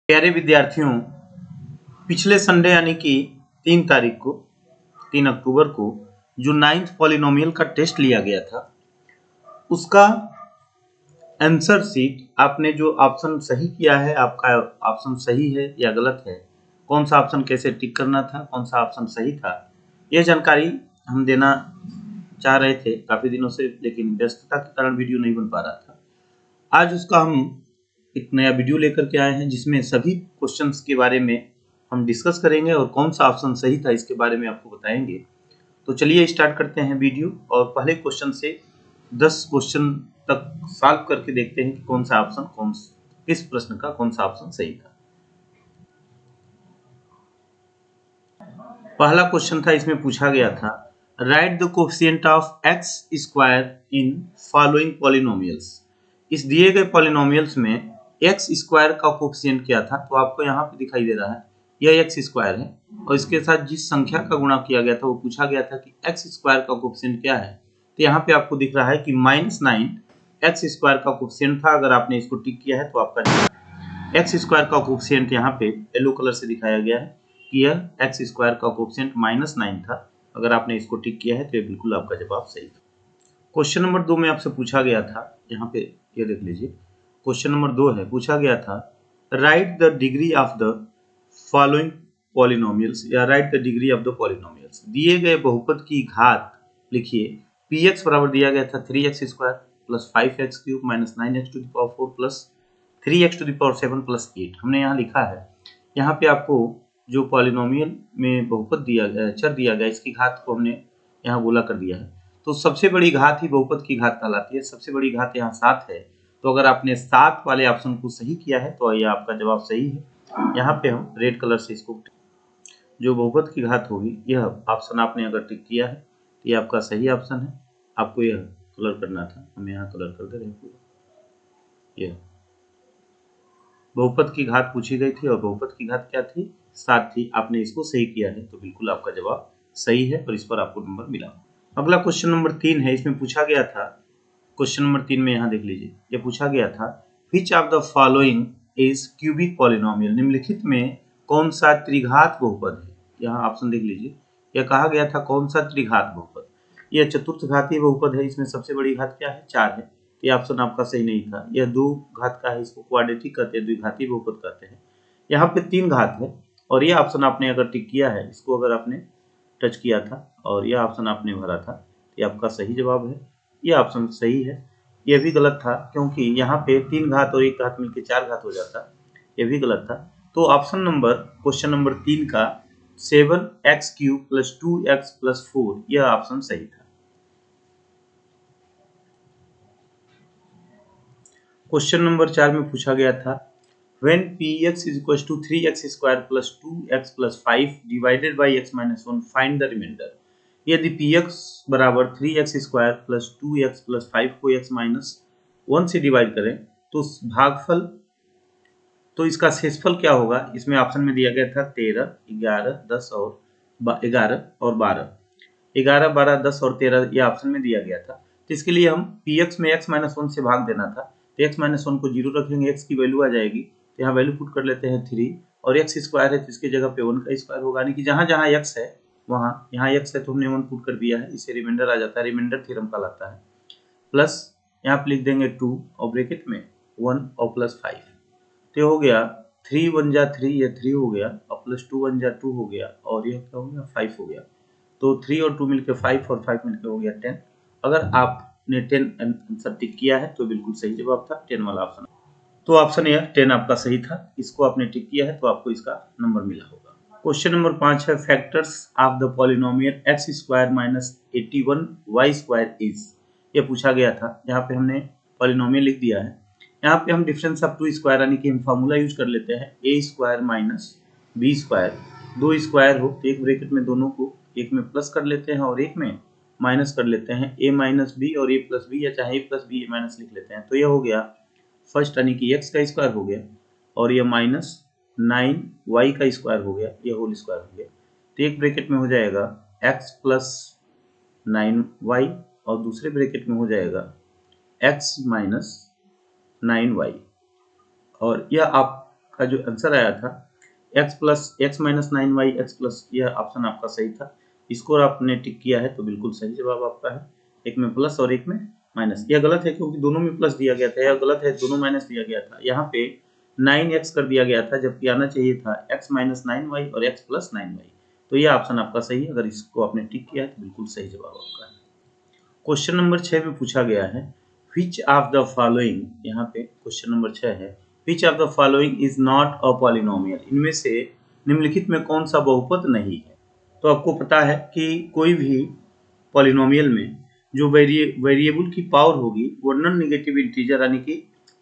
प्यारे विद्यार्थियों, पिछले संडे यानी कि 3 अक्टूबर को जो 9th पॉलिनोमियल का टेस्ट लिया गया था उसका आंसर शीट आपने जो ऑप्शन सही किया है, आपका ऑप्शन सही है या गलत है, कौन सा ऑप्शन कैसे टिक करना था, कौन सा ऑप्शन सही था, यह जानकारी हम देना चाह रहे थे काफ़ी दिनों से, लेकिन व्यस्तता के कारण वीडियो नहीं बन पा रहा था। आज उसका हम एक नया वीडियो लेकर के आए हैं जिसमें सभी क्वेश्चंस के बारे में हम डिस्कस करेंगे और कौन सा ऑप्शन सही था इसके बारे में आपको बताएंगे। तो चलिए स्टार्ट करते हैं वीडियो और पहले क्वेश्चन से 10 क्वेश्चन तक सॉल्व करके देखते हैं कि कौन सा ऑप्शन किस प्रश्न का कौन सा ऑप्शन सही था। पहला क्वेश्चन था, इसमें पूछा गया था write the coefficient of x square in following polynomials. इस दिए गए पॉलिनोमियल्स में एक्स स्क्वायर का कोएफिशिएंट क्या था, तो आपको यहाँ पे दिखाई दे रहा है यह एक्स स्क्वायर है और इसके साथ जिस संख्या का गुणा किया गया था वो पूछा गया था कि एक्स स्क्वायर का कोएफिशिएंट क्या है। तो यहाँ पे आपको दिख रहा है कि -9 एक्स स्क्वायर का कोएफिशिएंट था। अगर आपने इसको टिक किया है तो आपका एक्स स्क्वायर का कोएफिशिएंट यहाँ पे येलो कलर से दिखाया गया है कि यह एक्स स्क्वायर का कोएफिशिएंट -9 था। अगर आपने इसको टिक किया है तो ये बिल्कुल आपका जवाब सही था। क्वेश्चन नंबर 2 में आपसे पूछा गया था, यहाँ पे ये देख लीजिए, क्वेश्चन नंबर 2 है, पूछा गया था write the degree of the following polynomials या write the degree of the polynomials. दिए गए बहुपद की घात लिखिए। px बराबर दिया गया था 3x square plus 5x cube minus 9x to the power 4 plus 3x to the power 7 plus 8 हमने यहाँ लिखा है। यहाँ पे आपको जो पॉलिनोमियल में बहुपद चर दिया गया इसकी घात को हमने यहाँ गोला कर दिया है। तो सबसे बड़ी घात ही बहुपद की घात कहलाती है। सबसे बड़ी घात यहाँ 7 है, तो अगर आपने 7 वाले ऑप्शन को सही किया है तो यह आपका जवाब सही है। यहाँ पे हम रेड कलर से इसको, जो बहुपद की घात होगी यह ऑप्शन आपने अगर टिक किया है तो ये आपका सही ऑप्शन है। आपको यह कलर करना था, हम यहाँ कलर कर दे रहे हैं पूरा। यह बहुपद की घात पूछी गई थी और बहुपद की घात क्या थी, 7 थी। आपने इसको सही किया है तो बिल्कुल आपका जवाब सही है और इस पर आपको नंबर मिला। अगला क्वेश्चन नंबर 3 है, इसमें पूछा गया था, क्वेश्चन नंबर 3 में यहाँ देख लीजिए, ये पूछा गया था which of the following is cubic polynomial. निम्नलिखित में कौन सा त्रिघात बहुपद है। यहाँ ऑप्शन देख लीजिए, यह कहा गया था कौन सा त्रिघात बहुपद। यह चतुर्थ घातीय बहुपद है। इसमें सबसे बड़ी घात क्या है, 4 है। ये ऑप्शन आपका सही नहीं था। यह 2 घात का है, इसको क्वाड्रेटिक कहते हैं, द्विघातीय बहुपद कहते हैं। यहाँ पे 3 घात है और यह ऑप्शन आपने अगर टिक किया है, इसको अगर आपने टच किया था और यह ऑप्शन आपने भरा था, ये आपका सही जवाब है। यह ऑप्शन सही है। यह भी गलत था क्योंकि यहाँ पे 3 घात और 1 घात मिलकर 4 घात हो जाता, यह भी गलत था। तो ऑप्शन नंबर क्वेश्चन नंबर 3 का 7x cube plus 2x plus 4 यह ऑप्शन सही था। क्वेश्चन नंबर 4 में पूछा गया था when px is equals to 3x square plus 2x plus 5 divided by x minus 1 find the remainder। यदि px बराबर 3x square plus 2x plus 5 को x माइनस 1 से डिवाइड करें तो भागफल, तो इसका शेषफल क्या होगा। इसमें ऑप्शन में दिया गया था 13, 11, 10 और 11 और 12। 11, 12, 10 और 13 ये ऑप्शन में दिया गया था। तो इसके लिए हम px में x माइनस 1 से भाग देना था, तो x माइनस 1 को 0 रखेंगे, x की वैल्यू आ जाएगी, तो यहाँ वैल्यू पुट कर लेते हैं 3 और x स्क्वायर है तो इसकी जगह पे 1 का स्क्वायर होगा, यानी कि जहाँ जहाँ x है वहाँ, यहाँ x है तो हमने 1 पुट कर दिया है, इससे रिमाइंडर आ जाता है, रिमाइंडर थ्योरम कहलाता है। प्लस यहाँ पे लिख देंगे 2 और ब्रैकेट में 1 और प्लस 5, तो हो गया 3 1 जा 3, ये 3 हो गया और प्लस 2 1 जा 2 हो गया और यह क्या हो गया 5 हो गया। तो 3 और 2 मिलकर 5 और 5 मिलकर हो गया 10। अगर आपने 10 आंसर टिक किया है तो बिल्कुल सही जवाब था 10 वाला ऑप्शन। तो ऑप्शन यह 10 आपका सही था, इसको आपने टिक किया है तो आपको इसका नंबर मिला होगा। क्वेश्चन नंबर 5 है factors of the polynomial x square minus 81 y square is. ये पूछा गया था, यहाँ पे हमने पॉलिनोमियल लिख दिया है। यहाँ पे हम डिफरेंस ऑफ 2 स्क्वायर यानी कि हम फार्मूला यूज कर लेते हैं a square minus b square. 2 square हो तो एक ब्रैकेट में दोनों को एक में प्लस कर लेते हैं और एक में माइनस कर लेते हैं, ए माइनस बी और ए प्लस बी, या चाहे ए प्लस बी ए माइनस लिख लेते हैं। तो यह हो गया फर्स्ट यानी कि एक्स का स्क्वायर हो गया और यह माइनस 9 वाई का स्क्वायर हो गया, यह होल स्क्वायर हो गया। तो एक ब्रैकेट में हो जाएगा एक्स प्लस 9 वाई और दूसरे ब्रैकेट में हो जाएगा एक्स माइनस 9 वाई, और यह आप का जो आंसर आया था x plus x minus 9y x plus, यह ऑप्शन आपका सही था। इसको आपने टिक किया है तो बिल्कुल सही जवाब आपका है। एक में प्लस और एक में माइनस। यह गलत है क्योंकि दोनों में प्लस दिया गया था, यह गलत है दोनों माइनस दिया गया था। यहाँ पे 9x कर दिया गया था जबकि आना चाहिए था x माइनस 9y और x प्लस 9y। तो यह ऑप्शन आपका सही है। अगर इसको आपने टिक किया है तो बिल्कुल सही जवाब आपका है। क्वेश्चन नंबर 6 में पूछा गया है विच ऑफ द फॉलोइंग, यहाँ पे क्वेश्चन नंबर 6 है which of the following is not a polynomial, इनमें से निम्नलिखित में कौन सा बहुपद नहीं है। तो आपको पता है कि कोई भी पॉलिनोमियल में जो वेरिएबल की पावर होगी वो नॉन नेगेटिव इंटीजर यानी कि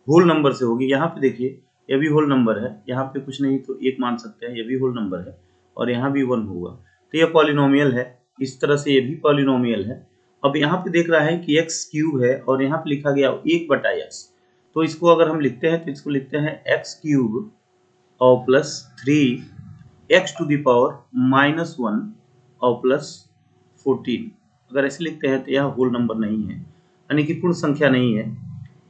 होल नंबर से होगी। यहाँ पे देखिए ये भी होल नंबर है, यहाँ पे कुछ नहीं तो एक मान सकते हैं, ये भी होल नंबर है और यहाँ भी 1 होगा, तो ये पॉलिनोमियल है। इस तरह से ये भी पॉलिनोमियल है। अब यहाँ पे देख रहा है कि x क्यूब है और यहाँ पे लिखा गया 1/x, तो इसको अगर हम लिखते हैं तो इसको लिखते हैं x क्यूब और plus 3x to the power -1 और प्लस 14। अगर ऐसे लिखते हैं तो यह होल नंबर नहीं है, यानी कि पूर्ण संख्या नहीं है।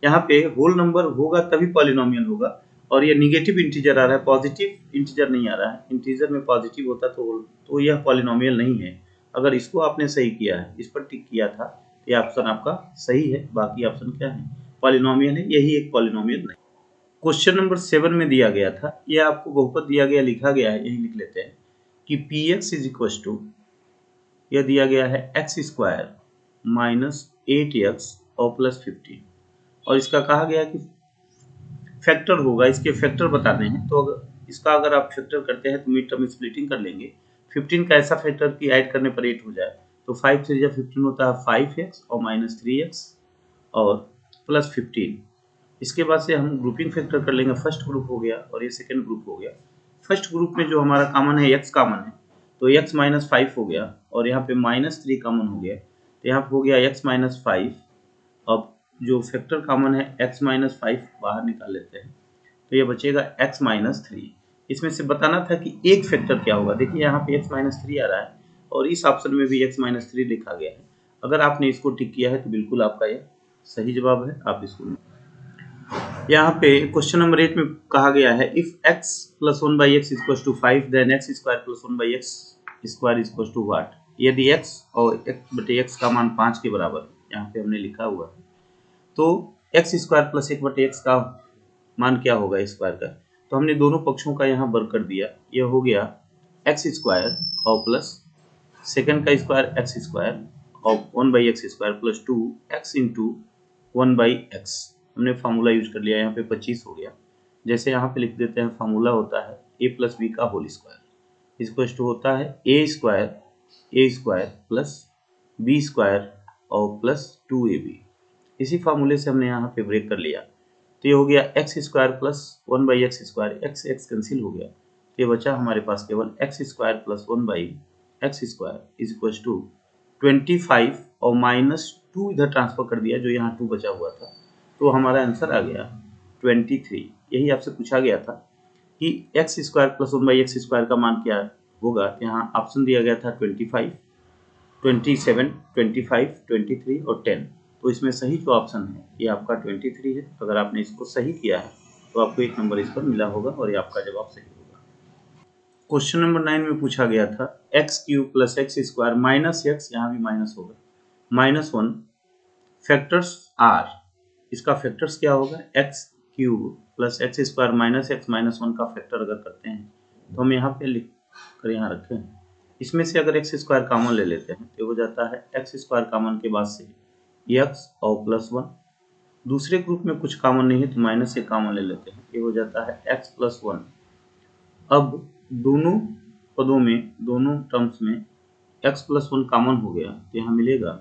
यहाँ पे होल नंबर होगा तभी पॉलिनोमियल होगा, और ये निगेटिव इंटीजर आ रहा है, पॉजिटिव इंटीजर नहीं आ रहा है। इंटीजर में पॉजिटिव होता तो यह पॉलिनोमियल नहीं है। अगर इसको आपने सही किया है, इस पर टिक किया था, ये ऑप्शन आपका सही है। बाकी ऑप्शन क्या है, पॉलिनोमियल है, यही एक पॉलिनोमियल नहीं। क्वेश्चन नंबर 7 में दिया गया था, यह आपको बहुपद दिया गया, लिखा गया है, यही लिख लेते हैं कि px इज इक्वल टू, यह दिया गया है एक्स स्क्वायर माइनस 8x और प्लस 15, और इसका कहा गया कि फैक्टर होगा, इसके फैक्टर बताने हैं। तो इसका अगर आप फैक्टर करते हैं तो मिड टर्म स्प्लिटिंग कर लेंगे। 15 का ऐसा फैक्टर कि ऐड करने पर 8 हो जाए, तो 5 3 15 होता है 5x और माइनस 3x और प्लस 15। इसके बाद से हम ग्रुपिंग फैक्टर कर लेंगे, फर्स्ट ग्रुप हो गया और ये सेकेंड ग्रुप हो गया। फर्स्ट ग्रुप में जो हमारा कॉमन है x कॉमन है, तो x माइनस 5 हो गया और यहाँ पे -3 कॉमन हो गया, तो यहाँ पे हो गया x माइनस 5। अब जो फैक्टर कॉमन है x माइनस 5 बाहर निकाल लेते हैं, तो ये बचेगा x माइनस 3। इसमें से बताना था कि एक फैक्टर क्या होगा। देखिए यहाँ पे x माइनस 3 आ रहा है और इस ऑप्शन में भी x माइनस 3 लिखा गया है। अगर आपने इसको टिक किया है तो बिल्कुल आपका ये सही जवाब है। आप इसको यहाँ पे क्वेश्चन नंबर 8 में कहा गया है if x plus 1/x equal to 5 then x square plus 1/x square equal to what. यदि x और x का मान 5 के बराबर है, यहाँ पे हमने लिखा हुआ है, तो x स्क्वायर प्लस 1/x का मान क्या होगा स्क्वायर का। तो हमने दोनों पक्षों का यहाँ वर्ग कर दिया, यह हो गया x स्क्वायर और प्लस सेकेंड का स्क्वायर x स्क्वायर और 1/x square plus 2x into 1/x। हमने फार्मूला यूज कर लिया, यहाँ पे 25 हो गया। जैसे यहाँ पे लिख देते हैं, फार्मूला होता है a प्लस बी का होल स्क्वायर इक्वल टू होता है ए स्क्वायर प्लस बी स्क्वायर और प्लस 2ab। इसी फार्मूले से हमने यहाँ पे ब्रेक कर लिया, तो ये हो गया x square plus 1/x square, x cancel हो गया, तो ये बचा हमारे पास केवल x square plus 1/x square is equal to 25 और -2 इधर ट्रांसफर कर दिया, जो यहाँ 2 बचा हुआ था, तो हमारा आंसर आ गया 23। यही आपसे पूछा गया था कि x square plus 1/x square का मान क्या होगा। यहाँ ऑप्शन दिया गया था 25, 27, 25, 23 और 10। तो इसमें सही जो ऑप्शन है ये आपका 23 है। अगर आपने इसको सही किया है तो आपको 1 नंबर इस पर मिला होगा और ये आपका जवाब सही होगा। क्वेश्चन नंबर 9 में पूछा गया था x cube plus x square minus x, यहाँ भी माइनस होगा, -1 फैक्टर्स आर। इसका फैक्टर्स क्या होगा, x cube plus x square minus x minus 1 का फैक्टर अगर करते हैं तो हम यहाँ पे लिख कर यहाँ रखें। इसमें से अगर एक्स स्क्वायर कॉमन ले लेते हैं तो हो जाता है एक्स स्क्वायर कॉमन के बाद से एक्स और प्लस 1। दूसरे ग्रुप में कुछ कॉमन नहीं है तो माइनस एक कॉमन ले लेते हैं, ये हो जाता है एक्स प्लस 1। अब दोनों पदों में, दोनों टर्म्स में x प्लस 1 कॉमन हो गया, तो यहाँ मिलेगा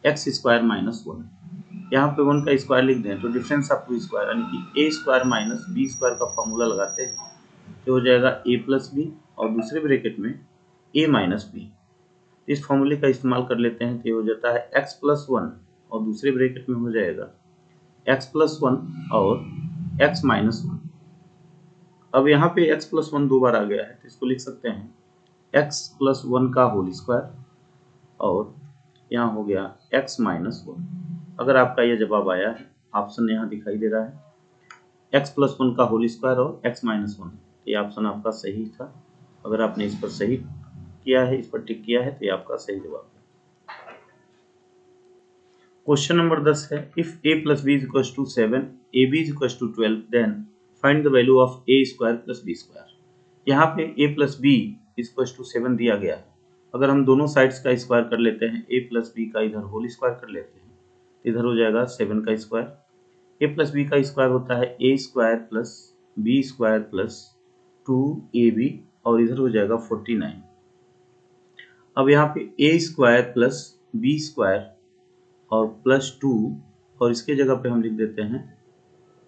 एक्स स्क्वायर माइनस 1। यहाँ पे 1 का स्क्वायर लिख दें तो डिफरेंस ऑफ टू स्क्वायर यानी कि a square minus b square का फॉर्मूला लगाते हैं तो हो जाएगा a प्लस बी और दूसरे ब्रैकेट में a माइनस बी। इस फॉर्मूले का इस्तेमाल कर लेते हैं तो ये हो जाता है x प्लस 1 और दूसरे ब्रैकेट में हो जाएगा x प्लस 1 और x माइनस 1। अब यहाँ पे x प्लस 1 दो बार आ गया है तो इसको लिख सकते हैं x प्लस 1 का होल स्क्वायर और यहाँ हो गया x माइनस 1। अगर आपका यह जवाब आया है, ऑप्शन यहाँ दिखाई दे रहा है x+1 का होल स्क्वायर और x-1। ये ऑप्शन आपका सही था। अगर आपने इस पर सही किया है, इस पर टिक किया है, तो ये आपका सही जवाब है। क्वेश्चन नंबर 10 है, if a + b = 7, ab = 12, then find the value of a² + b²। यहाँ पे a + b = 7 दिया गया है। अगर हम दोनों साइड्स का स्क्वायर कर लेते हैं, a + b का इधर होल स्क्वायर कर लेते हैं, इधर हो जाएगा 7 का स्क्वायर। a + b का स्क्वायर होता है a² + b² + 2ab और इधर हो जाएगा 49। अब यहाँ पे a² + b² और +2 और इसके जगह पे हम लिख देते हैं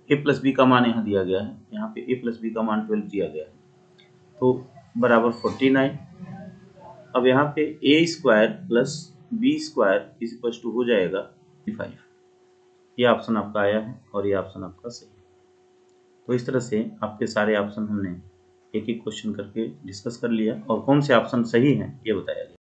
a + b का मान यहाँ दिया गया है, यहाँ पे a + b का मान 12 दिया गया है, तो बराबर 49। अब यहाँ पे a² + b² हो जाएगा 5। ये ऑप्शन आपका आया है और ये ऑप्शन आपका सही है। तो इस तरह से आपके सारे ऑप्शन हमने एक एक क्वेश्चन करके डिस्कस कर लिया और कौन से ऑप्शन सही हैं ये बताया गया।